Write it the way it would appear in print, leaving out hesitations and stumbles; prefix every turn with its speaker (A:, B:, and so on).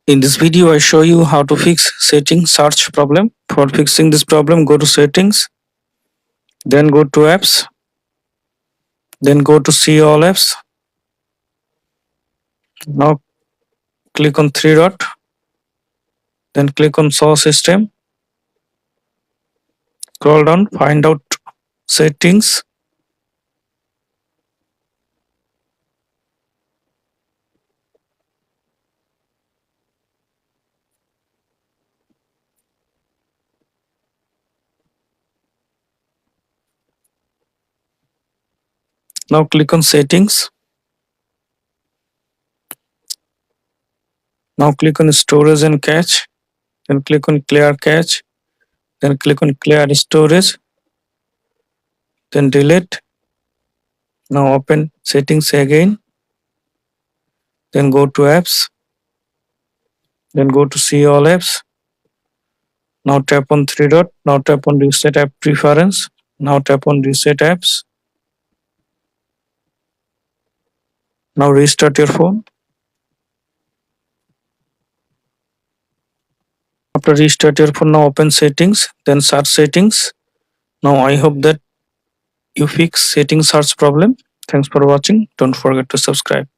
A: In this video, I show you how to fix setting search problem. For fixing this problem, go to settings, then go to apps, then go to see all apps. Now click on three dot, then click on show system. Scroll down, find out settings. Now click on settings. Now click on storage and cache. Then click on clear cache. Then click on clear storage. Then delete. Now open settings again. Then go to apps. Then go to see all apps. Now tap on three dot. Now tap on reset app preference. Now tap on reset apps. Now restart your phone. After restart your phone, now open settings, then search settings. Now I hope that you fix setting search problem. Thanks for watching. Don't forget to subscribe.